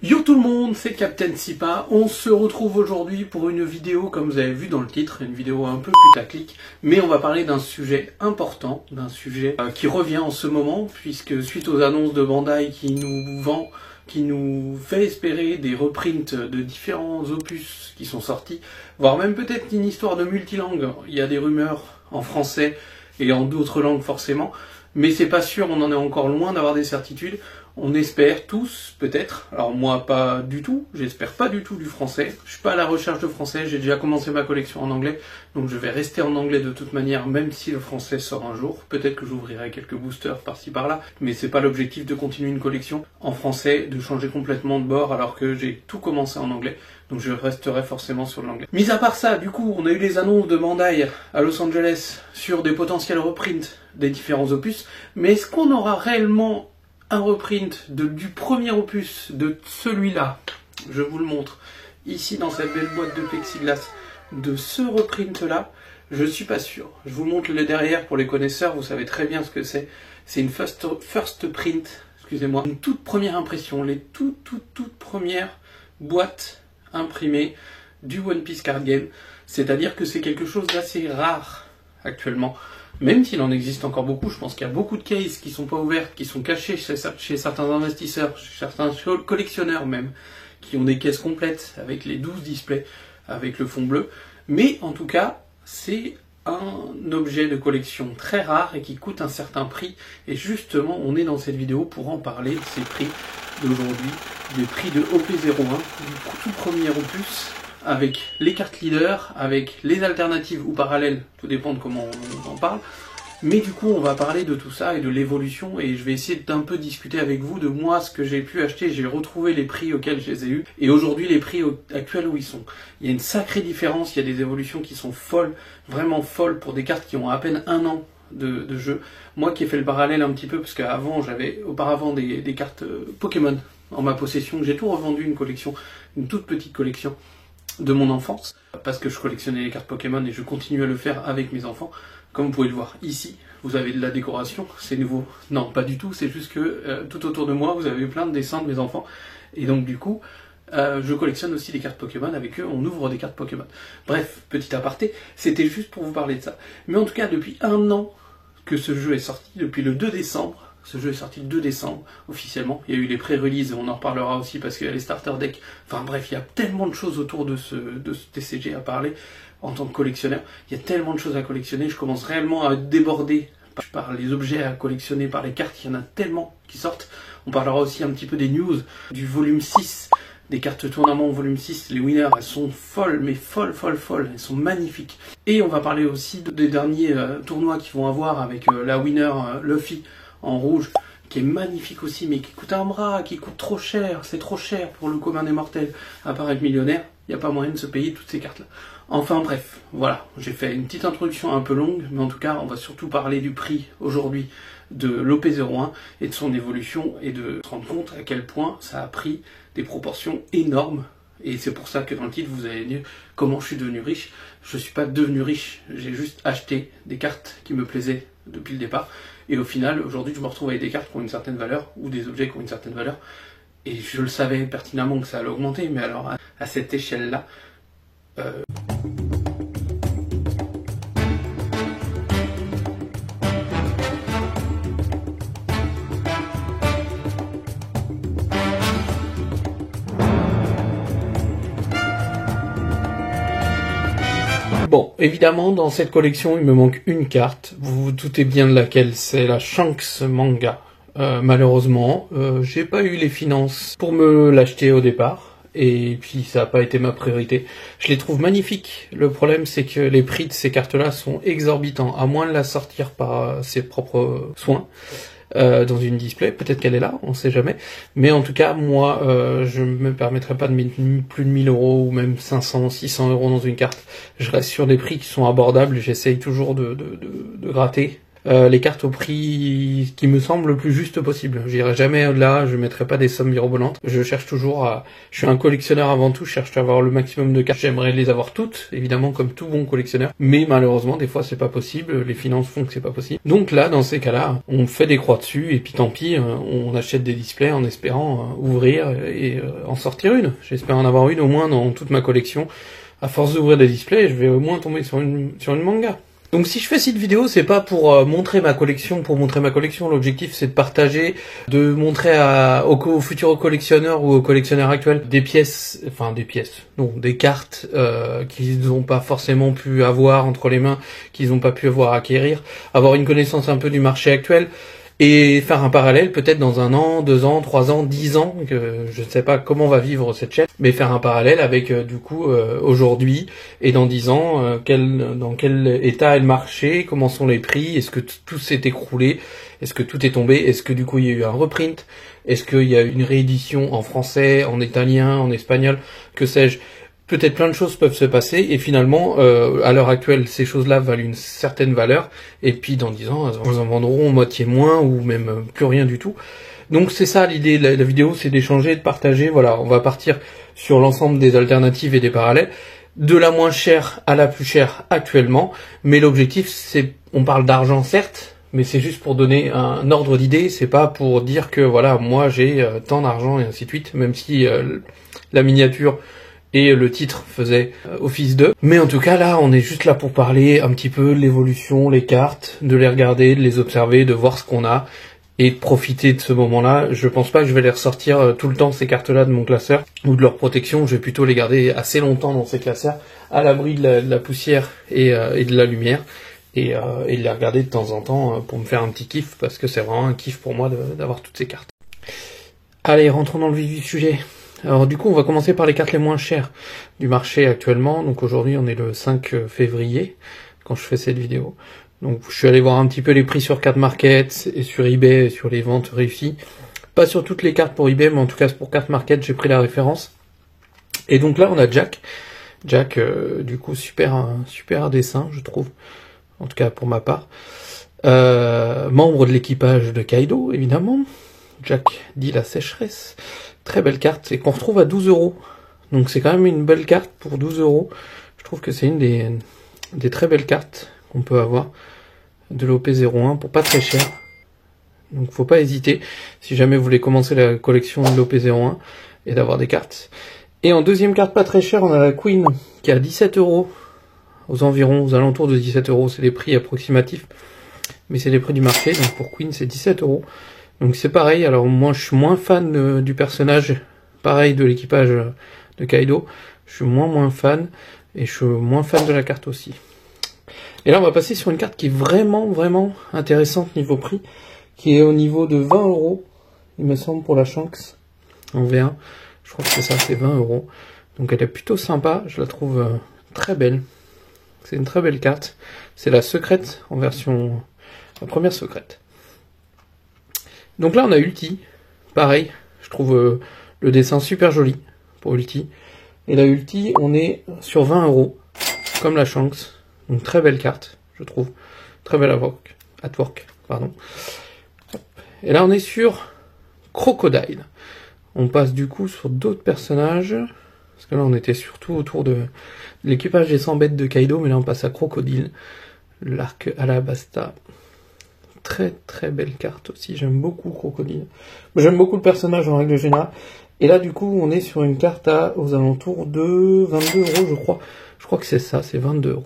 Yo tout le monde, c'est Captain Sipa. On se retrouve aujourd'hui pour une vidéo, comme vous avez vu dans le titre, une vidéo un peu putaclic, mais on va parler d'un sujet important, d'un sujet qui revient en ce moment, puisque suite aux annonces de Bandai qui nous fait espérer des reprints de différents opus qui sont sortis, voire même peut-être une histoire de multilangue. Il y a des rumeurs en français et en d'autres langues forcément, mais c'est pas sûr, on en est encore loin d'avoir des certitudes. On espère tous, peut-être, alors moi pas du tout, j'espère pas du tout du français, je suis pas à la recherche de français, j'ai déjà commencé ma collection en anglais, donc je vais rester en anglais de toute manière, même si le français sort un jour, peut-être que j'ouvrirai quelques boosters par-ci par-là, mais c'est pas l'objectif de continuer une collection en français, de changer complètement de bord alors que j'ai tout commencé en anglais, donc je resterai forcément sur l'anglais. Mis à part ça, du coup, on a eu les annonces de Bandai à Los Angeles sur des potentiels reprints des différents opus, mais est-ce qu'on aura réellement un reprint du premier opus de celui-là? Je vous le montre ici dans cette belle boîte de plexiglas, de ce reprint là, je suis pas sûr. Je vous montre le derrière pour les connaisseurs, vous savez très bien ce que c'est. C'est une first print, excusez-moi, une toute première impression, les toutes premières boîtes imprimées du One Piece Card Game, c'est-à-dire que c'est quelque chose d'assez rare actuellement. Même s'il en existe encore beaucoup, je pense qu'il y a beaucoup de cases qui sont pas ouvertes, qui sont cachées chez certains investisseurs, chez certains collectionneurs même, qui ont des caisses complètes avec les 12 displays, avec le fond bleu. Mais en tout cas, c'est un objet de collection très rare et qui coûte un certain prix. Et justement, on est dans cette vidéo pour en parler de ces prix d'aujourd'hui, des prix de OP01, du tout premier opus, avec les cartes leaders, avec les alternatives ou parallèles, tout dépend de comment on en parle. Mais du coup, on va parler de tout ça et de l'évolution, et je vais essayer d'un peu discuter avec vous de moi, ce que j'ai pu acheter. J'ai retrouvé les prix auxquels je les ai eus, et aujourd'hui les prix actuels où ils sont. Il y a une sacrée différence, il y a des évolutions qui sont folles, vraiment folles, pour des cartes qui ont à peine un an de jeu. Moi qui ai fait le parallèle un petit peu, parce qu'avant j'avais auparavant des cartes Pokémon en ma possession, j'ai tout revendu, une collection, une toute petite collection de mon enfance, parce que je collectionnais les cartes Pokémon et je continue à le faire avec mes enfants. Comme vous pouvez le voir ici, vous avez de la décoration, c'est nouveau. Non, pas du tout, c'est juste que tout autour de moi, vous avez plein de dessins de mes enfants. Et donc du coup, je collectionne aussi des cartes Pokémon, avec eux, on ouvre des cartes Pokémon. Bref, petit aparté, c'était juste pour vous parler de ça. Mais en tout cas, depuis un an que ce jeu est sorti, depuis le 2 décembre, ce jeu est sorti le 2 décembre, officiellement. Il y a eu les pré-releases, on en reparlera aussi parce qu'il y a les starter decks. Enfin bref, il y a tellement de choses autour de ce TCG à parler en tant que collectionneur. Il y a tellement de choses à collectionner, je commence réellement à déborder par les objets à collectionner, par les cartes, il y en a tellement qui sortent. On parlera aussi un petit peu des news du volume 6, des cartes tournament volume 6, les winners, elles sont folles, mais folles, elles sont magnifiques. Et on va parler aussi des derniers tournois qu'ils vont avoir avec la winner Luffy en rouge, qui est magnifique aussi, mais qui coûte un bras, qui coûte trop cher, c'est trop cher pour le commun des mortels. À part être millionnaire, il n'y a pas moyen de se payer toutes ces cartes-là. Enfin bref, voilà, j'ai fait une petite introduction un peu longue, mais en tout cas, on va surtout parler du prix aujourd'hui de l'OP01 et de son évolution, et de se rendre compte à quel point ça a pris des proportions énormes. Et c'est pour ça que dans le titre, vous avez dit comment je suis devenu riche. Je ne suis pas devenu riche, j'ai juste acheté des cartes qui me plaisaient depuis le départ. Et au final, aujourd'hui, je me retrouve avec des cartes qui ont une certaine valeur, ou des objets qui ont une certaine valeur. Et je le savais pertinemment que ça allait augmenter, mais alors à cette échelle-là... Bon, évidemment, dans cette collection, il me manque une carte. Vous vous doutez bien de laquelle, c'est la Shanks Manga. Malheureusement, j'ai pas eu les finances pour me l'acheter au départ. Et puis, ça n'a pas été ma priorité. Je les trouve magnifiques. Le problème, c'est que les prix de ces cartes-là sont exorbitants. À moins de la sortir par ses propres soins. Dans une display, peut-être qu'elle est là, on sait jamais, mais en tout cas moi je me permettrai pas de mettre plus de 1000 € ou même 500, 600 € dans une carte. Je reste sur des prix qui sont abordables, j'essaye toujours de gratter les cartes au prix qui me semble le plus juste possible. J'irai jamais au-delà, je mettrai pas des sommes mirobolantes. Je cherche toujours à... Je suis un collectionneur avant tout, je cherche à avoir le maximum de cartes. J'aimerais les avoir toutes, évidemment, comme tout bon collectionneur. Mais malheureusement, des fois, c'est pas possible. Les finances font que c'est pas possible. Donc là, dans ces cas-là, on fait des croix dessus, et puis tant pis, on achète des displays en espérant ouvrir et en sortir une. J'espère en avoir une au moins dans toute ma collection. À force d'ouvrir des displays, je vais au moins tomber sur une manga. Donc si je fais cette vidéo, c'est pas pour montrer ma collection, L'objectif, c'est de partager, de montrer aux futurs collectionneurs ou aux collectionneurs actuels des cartes qu'ils n'ont pas forcément pu avoir entre les mains, qu'ils n'ont pas pu acquérir, avoir une connaissance un peu du marché actuel, et faire un parallèle peut-être dans 1 an, 2 ans, 3 ans, 10 ans, que je ne sais pas comment va vivre cette chaîne, mais faire un parallèle avec aujourd'hui et dans 10 ans, dans quel état est le marché, comment sont les prix, est-ce que tout s'est écroulé, est-ce que tout est tombé, est-ce que du coup il y a eu un reprint, est-ce qu'il y a une réédition en français, en italien, en espagnol, que sais-je. Peut-être plein de choses peuvent se passer, et finalement, à l'heure actuelle, ces choses-là valent une certaine valeur, et puis dans 10 ans, elles en vendront moitié moins, ou même plus rien du tout. Donc c'est ça l'idée de la vidéo, c'est d'échanger, de partager. Voilà, on va partir sur l'ensemble des alternatives et des parallèles, de la moins chère à la plus chère actuellement, mais l'objectif, c'est, on parle d'argent certes, mais c'est juste pour donner un ordre d'idée, c'est pas pour dire que voilà, moi j'ai tant d'argent et ainsi de suite, même si la miniature et le titre faisait office d'eux. Mais en tout cas, là, on est juste là pour parler un petit peu de l'évolution, les cartes, de les regarder, de les observer, de voir ce qu'on a, et de profiter de ce moment-là. Je pense pas que je vais les ressortir tout le temps, ces cartes-là, de mon classeur, ou de leur protection. Je vais plutôt les garder assez longtemps dans ces classeurs, à l'abri de la poussière et de la lumière, et de les regarder de temps en temps pour me faire un petit kiff, parce que c'est vraiment un kiff pour moi d'avoir toutes ces cartes. Allez, rentrons dans le vif du sujet. Alors du coup, on va commencer par les cartes les moins chères du marché actuellement. Donc aujourd'hui, on est le 5 février, quand je fais cette vidéo. Donc je suis allé voir un petit peu les prix sur Cardmarket et sur eBay et sur les ventes réussies. Pas sur toutes les cartes pour eBay, mais en tout cas pour Cardmarket, j'ai pris la référence. Et donc là, on a Jack. Jack, du coup, super dessin, je trouve. En tout cas, pour ma part. Membre de l'équipage de Kaido, évidemment. Jack dit la sécheresse. Très belle carte, et qu'on retrouve à 12 €. Donc c'est quand même une belle carte pour 12 €. Je trouve que c'est une des très belles cartes qu'on peut avoir de l'OP01 pour pas très cher. Donc faut pas hésiter si jamais vous voulez commencer la collection de l'OP01 et d'avoir des cartes. Et en deuxième carte pas très chère, on a la Queen qui est à 17 € aux environs, aux alentours de 17 €. C'est les prix approximatifs, mais c'est les prix du marché. Donc pour Queen c'est 17 €. Donc c'est pareil, alors moi je suis moins fan du personnage, pareil de l'équipage de Kaido, je suis moins fan, et je suis moins fan de la carte aussi. Et là on va passer sur une carte qui est vraiment intéressante niveau prix, qui est au niveau de 20 €, il me semble, pour la Shanks, en V1, je crois que c'est ça, c'est 20 €. Donc elle est plutôt sympa, je la trouve très belle, c'est une très belle carte, c'est la secrète en version, la première secrète. Donc là on a Ulti, pareil, je trouve le dessin super joli pour Ulti. Et la Ulti, on est sur 20 €, comme la Shanks. Donc très belle carte, je trouve. Très belle artwork, pardon. Et là on est sur Crocodile. On passe du coup sur d'autres personnages. Parce que là on était surtout autour de l'équipage des 100 bêtes de Kaido, mais là on passe à Crocodile. L'arc Alabasta. Très belle carte aussi, j'aime beaucoup Crocodile. J'aime beaucoup le personnage en règle générale. Et là du coup on est sur une carte aux alentours de 22 € je crois. Je crois que c'est ça, c'est 22 €.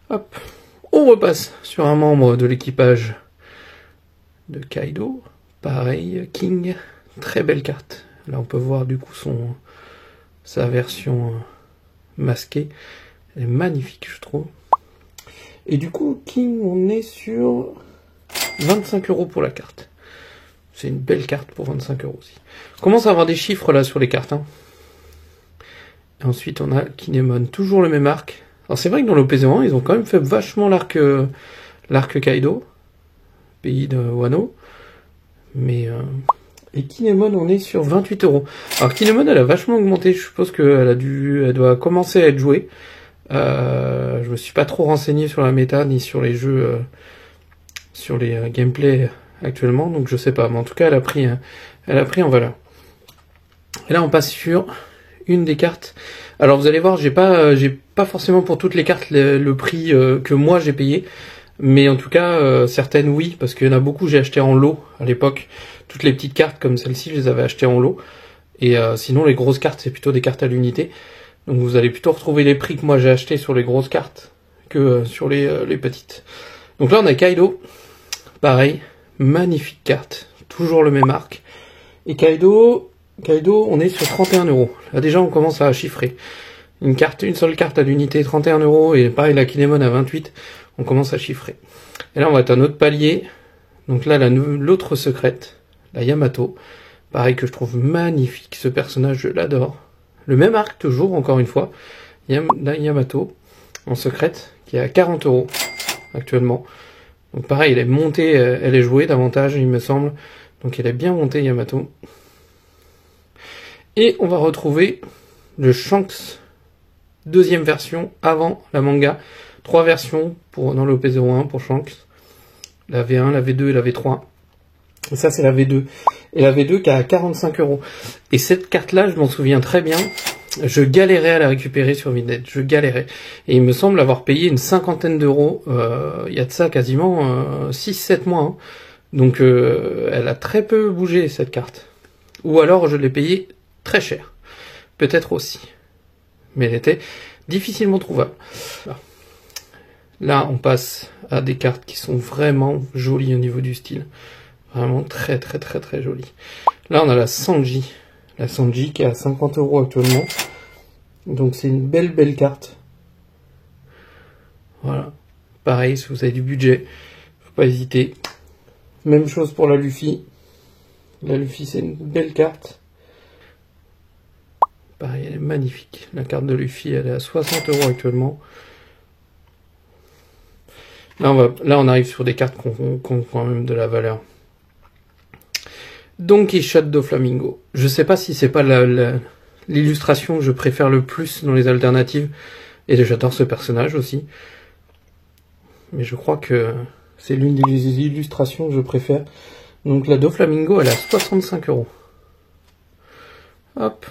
Hop, on repasse sur un membre de l'équipage de Kaido. Pareil, King, très belle carte. Là on peut voir du coup sa version masquée. Elle est magnifique je trouve. Et du coup, King, on est sur 25 € pour la carte. C'est une belle carte pour 25 € aussi. On commence à avoir des chiffres là sur les cartes. Hein. Et ensuite, on a Kinemon, toujours le même arc. Alors c'est vrai que dans l'OP01, ils ont quand même fait vachement l'arc Kaido, pays de Wano. Mais et Kinemon, on est sur 28 €. Alors Kinemon, elle a vachement augmenté. Je suppose elle doit commencer à être jouée. Je me suis pas trop renseigné sur la méta ni sur les jeux sur les gameplays actuellement, donc je sais pas, mais en tout cas elle a pris en valeur. Et là on passe sur une des cartes. Alors vous allez voir, j'ai pas forcément pour toutes les cartes le prix que moi j'ai payé, mais en tout cas certaines oui, parce qu'il y en a beaucoup j'ai acheté en lot à l'époque. Toutes les petites cartes comme celle-ci, je les avais achetées en lot, et sinon les grosses cartes c'est plutôt des cartes à l'unité. Donc vous allez plutôt retrouver les prix que moi j'ai acheté sur les grosses cartes que sur les petites. Donc là on a Kaido, pareil, magnifique carte, toujours le même arc. Et Kaido, on est sur 31 €. Là déjà on commence à chiffrer. Une seule carte à l'unité, 31 €, et pareil la Kinemon à 28, on commence à chiffrer. Et là on va être à un autre palier. Donc là l'autre secrète, la Yamato, pareil que je trouve magnifique, ce personnage je l'adore. Le même arc toujours, encore une fois, la Yamato en secrète, qui est à 40 € actuellement. Donc pareil, elle est montée, elle est jouée davantage, il me semble. Donc elle est bien montée, Yamato. Et on va retrouver le Shanks, deuxième version, avant la manga. 3 versions dans le OP01 pour Shanks. La V1, la V2 et la V3. Et ça, c'est la V2. Et la V2 qui est à 45 €. Et cette carte-là, je m'en souviens très bien. Je galérais à la récupérer sur Vinted. Je galérais. Et il me semble avoir payé une 50aine d'euros. Il y a de ça quasiment 6-7 mois. Hein. Donc, elle a très peu bougé, cette carte. Ou alors, je l'ai payée très cher. Peut-être aussi. Mais elle était difficilement trouvable. Là, on passe à des cartes qui sont vraiment jolies au niveau du style. Vraiment très très très très jolie. Là on a la Sanji. La Sanji qui est à 50 € actuellement. Donc c'est une belle carte. Voilà. Pareil, si vous avez du budget, faut pas hésiter. Même chose pour la Luffy. La Luffy c'est une belle carte. Pareil, elle est magnifique. La carte de Luffy elle est à 60 € actuellement. Là on arrive sur des cartes qui ont quand même de la valeur. Don Quichotte do Flamingo. Je sais pas si c'est pas l'illustration que je préfère le plus dans les alternatives. Et j'adore ce personnage aussi. Mais je crois que c'est l'une des illustrations que je préfère. Donc la do Flamingo, elle est à 65 €. Hop.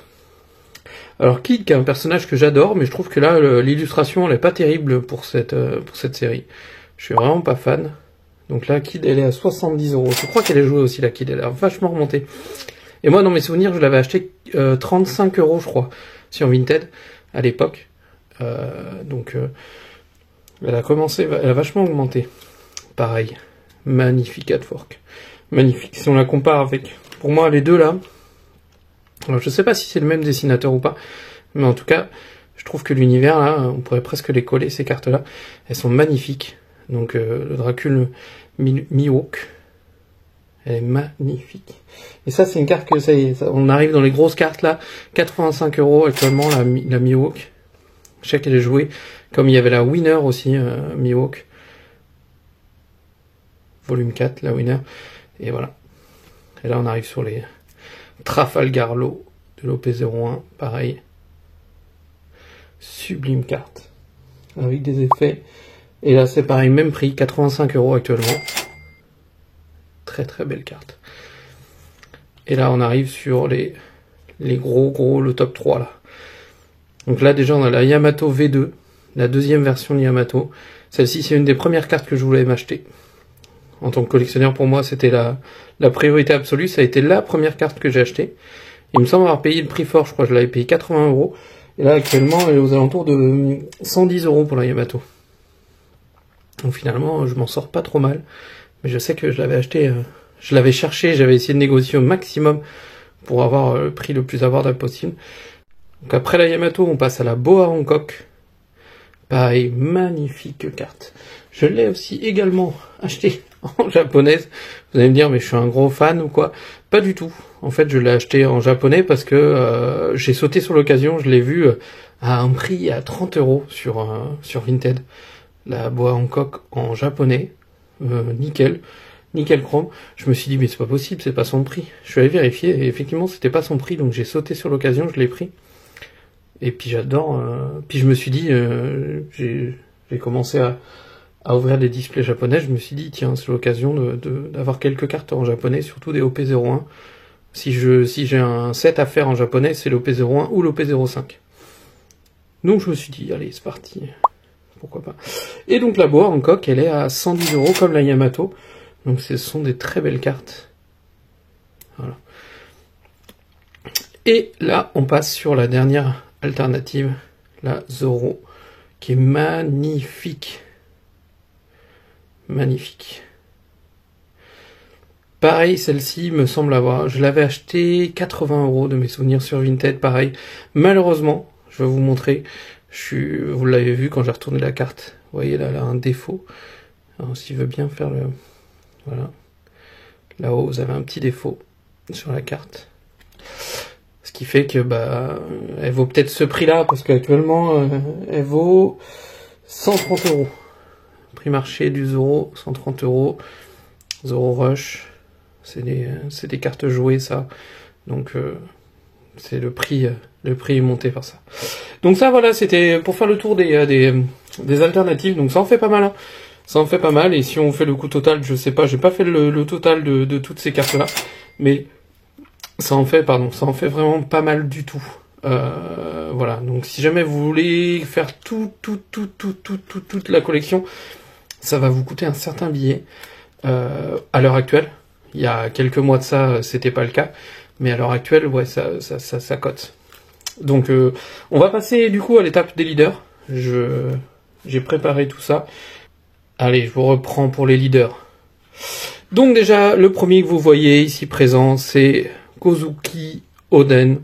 Alors Kid, qui est un personnage que j'adore, mais je trouve que là, l'illustration, elle est pas terrible pour cette série. Je suis vraiment pas fan. Donc la Kid, elle est à 70 €. Je crois qu'elle est jouée aussi, la Kid. Elle a vachement remonté. Et moi, dans mes souvenirs, je l'avais acheté 35 €, je crois, sur Vinted, à l'époque. Donc, elle a vachement augmenté. Pareil. Magnifique Catfork. Magnifique. Si on la compare avec, pour moi, les deux là. Alors, je sais pas si c'est le même dessinateur ou pas. Mais en tout cas, je trouve que l'univers, là, on pourrait presque les coller, ces cartes-là. Elles sont magnifiques. Donc le Dracul Mihawk, elle est magnifique. Et ça c'est une carte que ça y est, on arrive dans les grosses cartes là, 85 € actuellement la Mihawk. Je sais qu'elle est jouée, comme il y avait la Winner aussi, Mihawk. Volume 4, la Winner. Et voilà. Et là on arrive sur les Trafalgar Law de l'OP01, pareil. Sublime carte. Avec des effets. Et là c'est pareil, même prix, 85 € actuellement. Très très belle carte. Et là on arrive sur les gros, le top 3 là. Donc là déjà on a la Yamato V2, la deuxième version de Yamato. Celle-ci c'est une des premières cartes que je voulais m'acheter. En tant que collectionneur pour moi c'était la priorité absolue, ça a été la première carte que j'ai achetée. Il me semble avoir payé le prix fort, je crois que je l'avais payé 80 €. Et là actuellement elle est aux alentours de 110 € pour la Yamato. Donc finalement, je m'en sors pas trop mal. Mais je sais que je l'avais acheté, je l'avais cherché, j'avais essayé de négocier au maximum pour avoir le prix le plus abordable possible. Donc après la Yamato, on passe à la Boa Hancock. Pareil, magnifique carte. Je l'ai aussi également acheté en japonaise. Vous allez me dire, mais je suis un gros fan ou quoi? Pas du tout. En fait, je l'ai acheté en japonais parce que j'ai sauté sur l'occasion, je l'ai vu à un prix à 30 € sur Vinted. La Boa Hancock en japonais, nickel chrome. Je me suis dit mais c'est pas possible, c'est pas son prix. Je suis allé vérifier et effectivement c'était pas son prix, donc j'ai sauté sur l'occasion, je l'ai pris. Et puis j'adore. Puis je me suis dit, j'ai commencé à ouvrir des displays japonais, je me suis dit, tiens, c'est l'occasion d'avoir quelques cartes en japonais, surtout des OP01. Si j'ai un set à faire en japonais, c'est l'OP01 ou l'OP05. Donc je me suis dit, allez, c'est parti. Pourquoi pas. Et donc la boîte en coque, elle est à 110 € comme la Yamato. Donc ce sont des très belles cartes. Voilà. Et là, on passe sur la dernière alternative, la Zoro, qui est magnifique. Magnifique. Pareil, celle-ci me semble avoir... Je l'avais acheté 80 € de mes souvenirs sur Vinted, pareil. Malheureusement, je vais vous montrer... Vous l'avez vu quand j'ai retourné la carte. Vous voyez là, elle a un défaut. Alors s'il veut bien faire le... Voilà. Là-haut, vous avez un petit défaut sur la carte. Ce qui fait que, bah, elle vaut peut-être ce prix-là, parce qu'actuellement, elle vaut 130 €. Prix marché du Zoro, 130 €. Zoro Rush. C'est des cartes jouées, ça. Donc, c'est le prix est monté par ça. Donc ça, voilà, c'était pour faire le tour des alternatives. Donc ça en fait pas mal, hein. Ça en fait pas mal, et si on fait le coût total, je sais pas, j'ai pas fait le total de toutes ces cartes-là, mais ça en fait vraiment pas mal du tout. Voilà, donc si jamais vous voulez faire toute la collection, ça va vous coûter un certain billet. À l'heure actuelle, il y a quelques mois de ça, c'était pas le cas, mais à l'heure actuelle, ouais, ça cote. Donc, on va passer du coup à l'étape des leaders. J'ai préparé tout ça. Allez, je vous reprends pour les leaders. Donc déjà, le premier que vous voyez ici présent, c'est Kozuki Oden.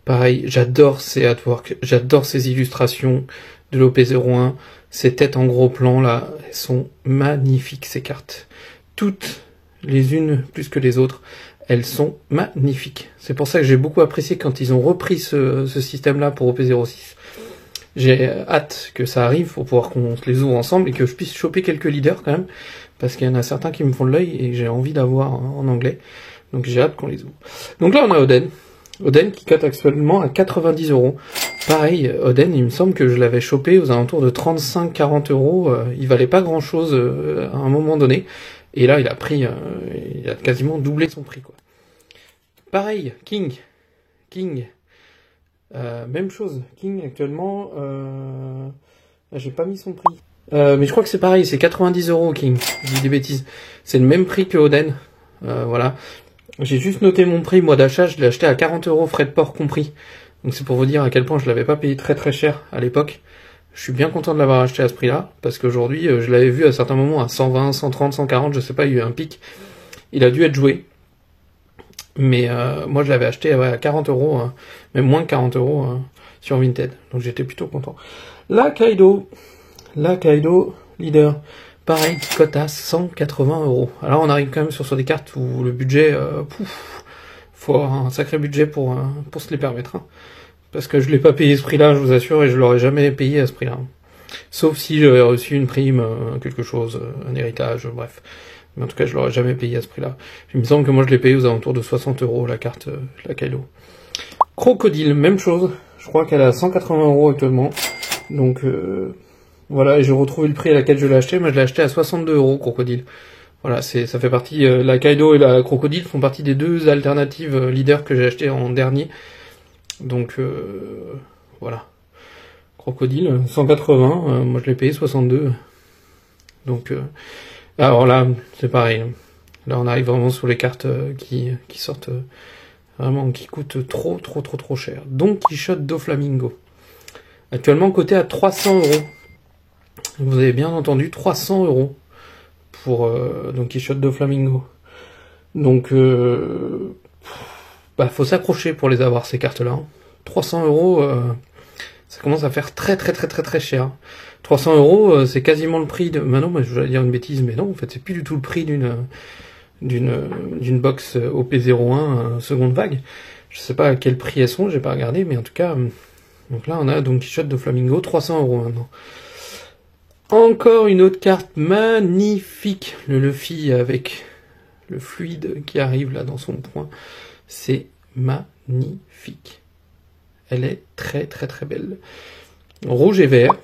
Pareil, j'adore ces artworks, j'adore ces illustrations de l'OP01. Ces têtes en gros plan là, elles sont magnifiques ces cartes. Toutes les unes plus que les autres. Elles sont magnifiques. C'est pour ça que j'ai beaucoup apprécié quand ils ont repris ce système-là pour OP06. J'ai hâte que ça arrive pour pouvoir qu'on se les ouvre ensemble et que je puisse choper quelques leaders quand même, parce qu'il y en a certains qui me font de l'œil et j'ai envie d'avoir en anglais. Donc j'ai hâte qu'on les ouvre. Donc là on a Oden. Oden qui cote actuellement à 90 €. Pareil, Oden, il me semble que je l'avais chopé aux alentours de 35-40 €. Il valait pas grand-chose à un moment donné. Et là, il a quasiment doublé son prix, quoi. Pareil, King, même chose. King actuellement, j'ai pas mis son prix. Mais je crois que c'est pareil, c'est 90 € King. Je dis des bêtises. C'est le même prix que Oden. Voilà. J'ai juste noté mon prix, moi d'achat, je l'ai acheté à 40 € frais de port compris. Donc c'est pour vous dire à quel point je l'avais pas payé très cher à l'époque. Je suis bien content de l'avoir acheté à ce prix-là, parce qu'aujourd'hui, je l'avais vu à certains moments à 120, 130, 140, je sais pas, il y a eu un pic. Il a dû être joué. Mais moi, je l'avais acheté à 40 €, même moins de 40 € sur Vinted. Donc j'étais plutôt content. La Kaido leader, pareil, qui cote à 180 €. Alors on arrive quand même sur des cartes où le budget, faut avoir un sacré budget pour se les permettre, hein. Parce que je l'ai pas payé ce prix-là, je vous assure, et je l'aurais jamais payé à ce prix-là. Sauf si j'avais reçu une prime, quelque chose, un héritage, bref. Mais en tout cas, je l'aurais jamais payé à ce prix-là. Il me semble que moi, je l'ai payé aux alentours de 60 € la carte, la Kaido. Crocodile, même chose. Je crois qu'elle est à 180 € actuellement. Donc, voilà, et j'ai retrouvé le prix à laquelle je l'ai acheté, mais je l'ai acheté à 62 € Crocodile. Voilà, ça fait partie, la Kaido et la Crocodile font partie des deux alternatives leaders que j'ai acheté en dernier. Donc, voilà. Crocodile, 180, moi je l'ai payé 62. Donc, alors là, c'est pareil. Là, on arrive vraiment sur les cartes qui sortent vraiment, qui coûtent trop cher. Don Quichotte do Flamingo. Actuellement coté à 300 €. Vous avez bien entendu, 300 € pour Don Quichotte do Flamingo. Donc, bah, faut s'accrocher pour les avoir, ces cartes-là. 300 €, ça commence à faire très cher. 300 €, c'est quasiment le prix de... Bah non, je voulais dire une bêtise, mais non, en fait, c'est plus du tout le prix d'une box OP01 seconde vague. Je sais pas à quel prix elles sont, j'ai pas regardé, mais en tout cas... Donc là, on a Don Quichotte de Flamingo, 300 € maintenant. Encore une autre carte magnifique, le Luffy avec le fluide qui arrive là dans son point. C'est magnifique. Elle est très belle. Rouge et vert.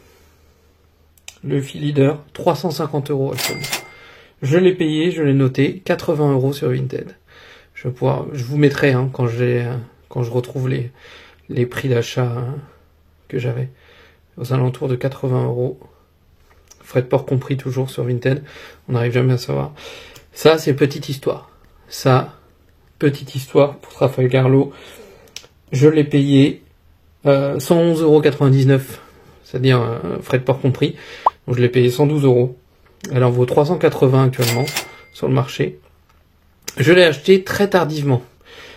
le Luffy Leader, 350 € actuellement. Je l'ai payé, je l'ai noté, 80 € sur Vinted. Je vous mettrai hein, quand je retrouve les prix d'achat que j'avais, aux alentours de 80 €. Frais de port compris toujours sur Vinted, on n'arrive jamais à savoir. Ça, c'est petite histoire. Ça, petite histoire pour Trafalgar-Law. Je l'ai payé 111,99 €, c'est-à-dire frais de port compris. Donc je l'ai payé 112 €. Elle en vaut 380 actuellement sur le marché. Je l'ai acheté très tardivement.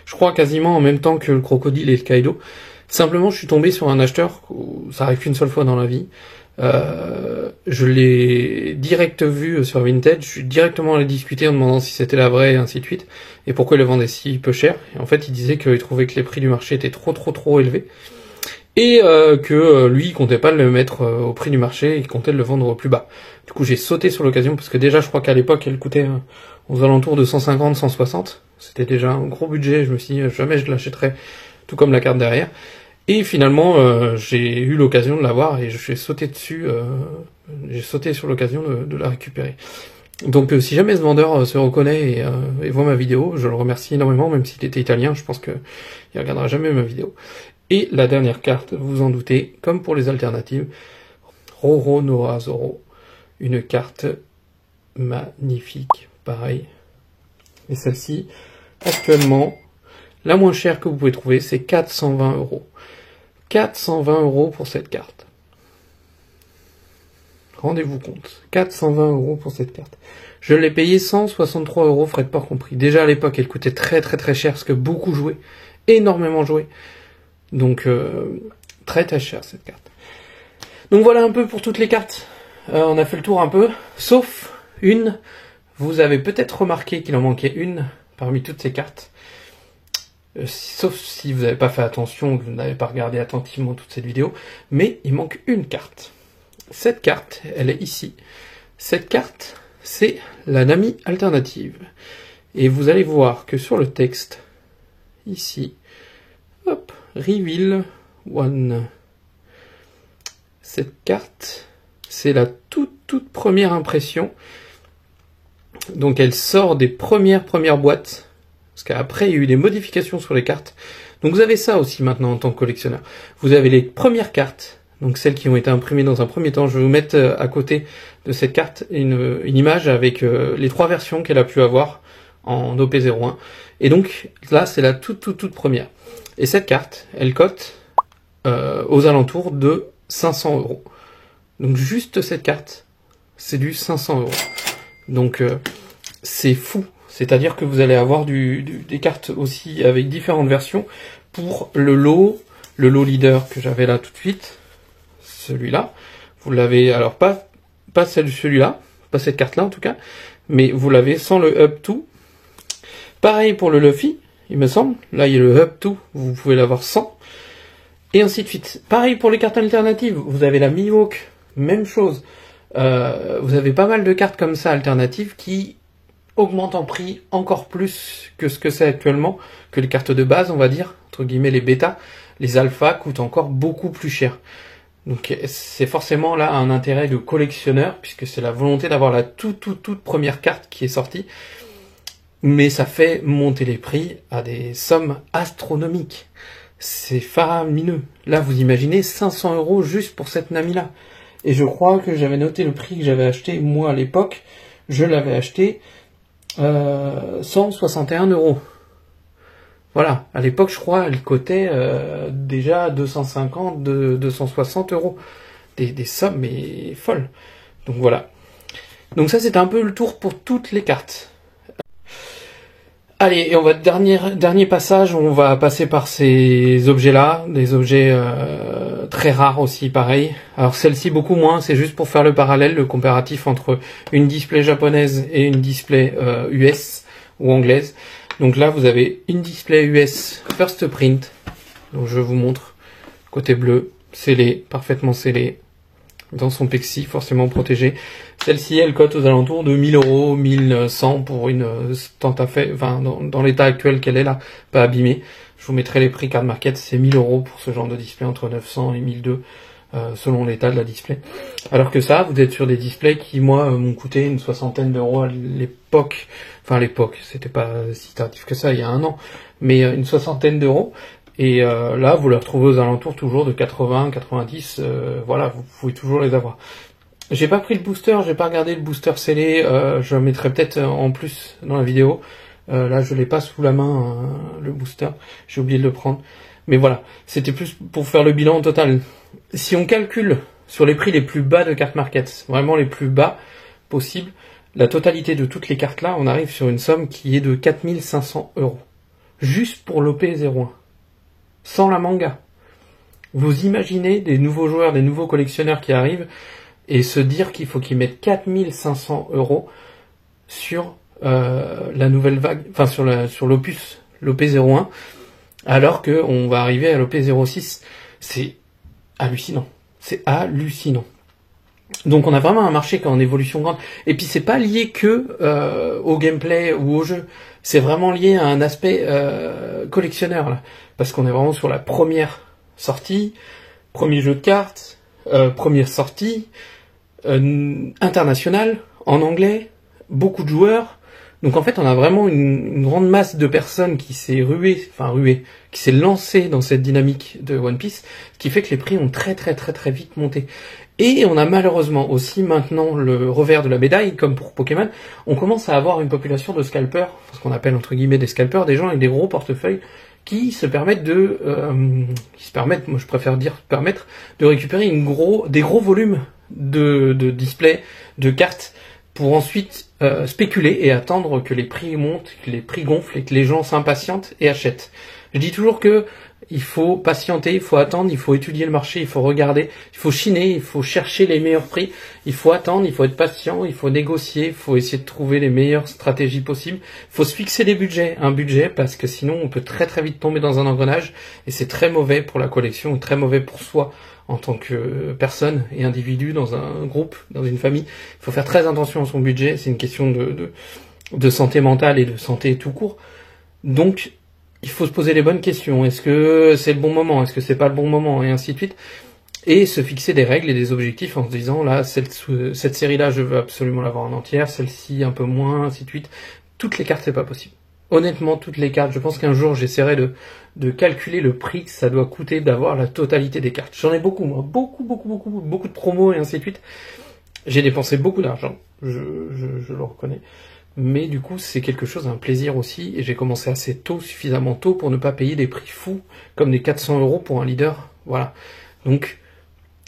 Je crois quasiment en même temps que le Crocodile et le Kaido. Simplement, je suis tombé sur un acheteur, ça arrive qu'une seule fois dans la vie. Je l'ai direct vu sur Vinted, je suis directement allé discuter en demandant si c'était la vraie et ainsi de suite, et pourquoi il le vendait si peu cher. Et en fait, il disait qu'il trouvait que les prix du marché étaient trop élevés, et que lui, il comptait pas le mettre au prix du marché, il comptait le vendre au plus bas. Du coup, j'ai sauté sur l'occasion, parce que déjà, je crois qu'à l'époque, elle coûtait aux alentours de 150, 160. C'était déjà un gros budget, je me suis dit, jamais je l'achèterais, tout comme la carte derrière. Et finalement, j'ai eu l'occasion de l'avoir et je suis sauté dessus, j'ai sauté sur l'occasion de la récupérer. Donc si jamais ce vendeur se reconnaît et voit ma vidéo, je le remercie énormément, même s'il était italien, je pense qu'il ne regardera jamais ma vidéo. Et la dernière carte, vous en doutez, comme pour les alternatives, Roronoa-Zoro, une carte magnifique, pareil. Et celle-ci, actuellement, la moins chère que vous pouvez trouver, c'est 420 €. 420 € pour cette carte. Rendez-vous compte. 420 € pour cette carte. Je l'ai payé 163 € frais de port compris. Déjà à l'époque, elle coûtait très cher parce que beaucoup jouaient. Énormément jouaient. Donc, très cher cette carte. Donc voilà un peu pour toutes les cartes. On a fait le tour un peu. Sauf une. Vous avez peut-être remarqué qu'il en manquait une parmi toutes ces cartes. Sauf si vous n'avez pas fait attention, que vous n'avez pas regardé attentivement toute cette vidéo, mais il manque une carte. Cette carte, elle est ici. Cette carte, c'est la Nami alternative. Et vous allez voir que sur le texte, ici, hop, Reveal One. Cette carte, c'est la toute première impression. Donc elle sort des premières boîtes. Parce qu'après, il y a eu des modifications sur les cartes. Donc vous avez ça aussi maintenant en tant que collectionneur. Vous avez les premières cartes, donc celles qui ont été imprimées dans un premier temps. Je vais vous mettre à côté de cette carte une image avec les 3 versions qu'elle a pu avoir en OP01. Et donc là, c'est la toute première. Et cette carte, elle cote aux alentours de 500 €. Donc juste cette carte, c'est du 500 €. Donc c'est fou. C'est-à-dire que vous allez avoir des cartes aussi avec différentes versions pour le lot leader que j'avais là tout de suite. Celui-là. Vous l'avez, alors pas celui-là, pas cette carte-là en tout cas, mais vous l'avez sans le Up To. Pareil pour le Luffy, il me semble. Là, il y a le Up To, vous pouvez l'avoir sans. Et ainsi de suite. Pareil pour les cartes alternatives. Vous avez la Mihawk, même chose. Vous avez pas mal de cartes comme ça alternatives qui augmente en prix encore plus que ce que c'est actuellement, que les cartes de base, on va dire, entre guillemets les bêtas. Les alphas coûtent encore beaucoup plus cher. Donc c'est forcément là un intérêt de collectionneur, puisque c'est la volonté d'avoir la toute première carte qui est sortie. Mais ça fait monter les prix à des sommes astronomiques. C'est faramineux. Là, vous imaginez 500 € juste pour cette Nami-là. Et je crois que j'avais noté le prix que j'avais acheté, moi à l'époque, je l'avais acheté 161 €. Voilà, à l'époque, je crois, elle cotait déjà 250, 260 €. Des sommes, mais folles. Donc voilà. Donc ça, c'était un peu le tour pour toutes les cartes. Allez, et on va dernier passage, on va passer par ces objets-là, des objets très rares aussi, pareil. Alors celle-ci beaucoup moins, c'est juste pour faire le parallèle, le comparatif entre une display japonaise et une display US ou anglaise. Donc là, vous avez une display US First Print, donc je vous montre, côté bleu, scellé, parfaitement scellé, dans son plexi, forcément protégé. Celle-ci, elle cote aux alentours de 1000 €, 1100 pour une fait, enfin, dans l'état actuel qu'elle est là, pas abîmée. Je vous mettrai les prix card market, c'est 1000 € pour ce genre de display, entre 900 et 1200. selon l'état de la display. Alors que ça, vous êtes sur des displays qui, moi, m'ont coûté une 60aine d'euros à l'époque. Enfin, à l'époque, c'était pas si tardif que ça, il y a un an. Mais une 60aine d'euros. Et là, vous les retrouvez aux alentours toujours de 80, 90. Voilà, vous pouvez toujours les avoir. J'ai pas pris le booster, j'ai pas regardé le booster scellé. Je le mettrai peut-être en plus dans la vidéo. Là, je l'ai pas sous la main, le booster. J'ai oublié de le prendre. Mais voilà, c'était plus pour faire le bilan total. Si on calcule sur les prix les plus bas de Card Market, vraiment les plus bas possibles, la totalité de toutes les cartes là, on arrive sur une somme qui est de 4500 €. Juste pour l'OP01. Sans la manga. Vous imaginez des nouveaux joueurs, des nouveaux collectionneurs qui arrivent et se dire qu'il faut qu'ils mettent 4500 € sur la nouvelle vague, enfin sur l'opus, l'OP01, alors qu'on va arriver à l'OP06. C'est hallucinant. C'est hallucinant. Donc on a vraiment un marché qui est en évolution grande. Et puis c'est pas lié que au gameplay ou au jeu. C'est vraiment lié à un aspect collectionneur là. Parce qu'on est vraiment sur la première sortie, premier jeu de cartes, première sortie, internationale, en anglais, beaucoup de joueurs. Donc en fait on a vraiment une grande masse de personnes qui s'est qui s'est lancée dans cette dynamique de One Piece, ce qui fait que les prix ont très vite monté. Et on a malheureusement aussi maintenant le revers de la médaille, comme pour Pokémon, on commence à avoir une population de scalpers, ce qu'on appelle entre guillemets des scalpers, des gens avec des gros portefeuilles qui se permettent moi je préfère dire permettre de récupérer des gros volumes de displays, de cartes, pour ensuite spéculer et attendre que les prix montent, que les prix gonflent et que les gens s'impatientent et achètent. Je dis toujours que il faut patienter, il faut attendre, il faut étudier le marché, il faut regarder, il faut chiner, il faut chercher les meilleurs prix, il faut attendre, il faut être patient, il faut négocier, il faut essayer de trouver les meilleures stratégies possibles, il faut se fixer des budgets, un budget, parce que sinon on peut très vite tomber dans un engrenage, et c'est très mauvais pour la collection, et très mauvais pour soi en tant que personne et individu dans un groupe, dans une famille. Il faut faire très attention à son budget, c'est une question de santé mentale et de santé tout court. Donc il faut se poser les bonnes questions. Est-ce que c'est le bon moment? Est-ce que c'est pas le bon moment? Et ainsi de suite. Et se fixer des règles et des objectifs en se disant, là, cette série-là, je veux absolument l'avoir en entière, celle-ci un peu moins, ainsi de suite. Toutes les cartes, c'est pas possible. Honnêtement, toutes les cartes, je pense qu'un jour, j'essaierai de calculer le prix que ça doit coûter d'avoir la totalité des cartes. J'en ai beaucoup, moi. Beaucoup de promos et ainsi de suite. J'ai dépensé beaucoup d'argent. Je le reconnais. Mais du coup, c'est quelque chose, un plaisir aussi, et j'ai commencé assez tôt, suffisamment tôt, pour ne pas payer des prix fous, comme des 400 € pour un leader. Voilà. Donc,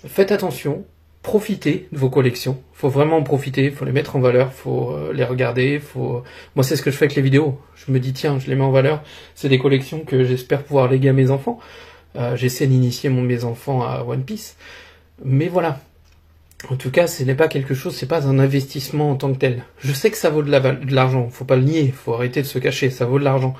faites attention, profitez de vos collections. Faut vraiment en profiter, faut les mettre en valeur, faut les regarder, Moi, c'est ce que je fais avec les vidéos. Je me dis, tiens, je les mets en valeur. C'est des collections que j'espère pouvoir léguer à mes enfants. J'essaie d'initier mes enfants à One Piece. Mais voilà. En tout cas, ce n'est pas quelque chose, c'est pas un investissement en tant que tel. Je sais que ça vaut de l'argent, faut pas le nier, faut arrêter de se cacher, ça vaut de l'argent.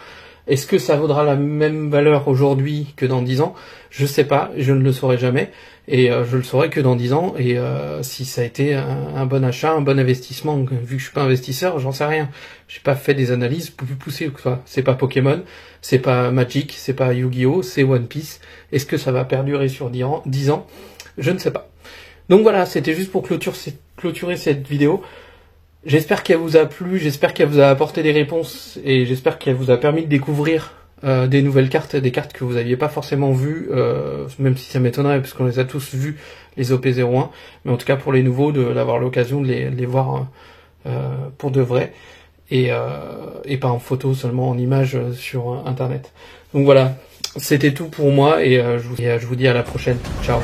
Est-ce que ça vaudra la même valeur aujourd'hui que dans 10 ans? Je sais pas, je ne le saurai jamais, et je le saurai que dans 10 ans, et si ça a été un bon achat, un bon investissement, vu que je suis pas investisseur, j'en sais rien. J'ai pas fait des analyses plus poussées que ça. C'est pas Pokémon, c'est pas Magic, c'est pas Yu-Gi-Oh, c'est One Piece. Est-ce que ça va perdurer sur 10 ans? Je ne sais pas. Donc voilà, c'était juste pour clôturer cette vidéo. J'espère qu'elle vous a plu, j'espère qu'elle vous a apporté des réponses, et j'espère qu'elle vous a permis de découvrir des nouvelles cartes, des cartes que vous n'aviez pas forcément vues, même si ça m'étonnerait, parce qu'on les a tous vus, les OP01, mais en tout cas pour les nouveaux, d'avoir l'occasion de les voir pour de vrai, et pas en photo, seulement en image sur Internet. Donc voilà, c'était tout pour moi, et je vous dis à la prochaine. Ciao.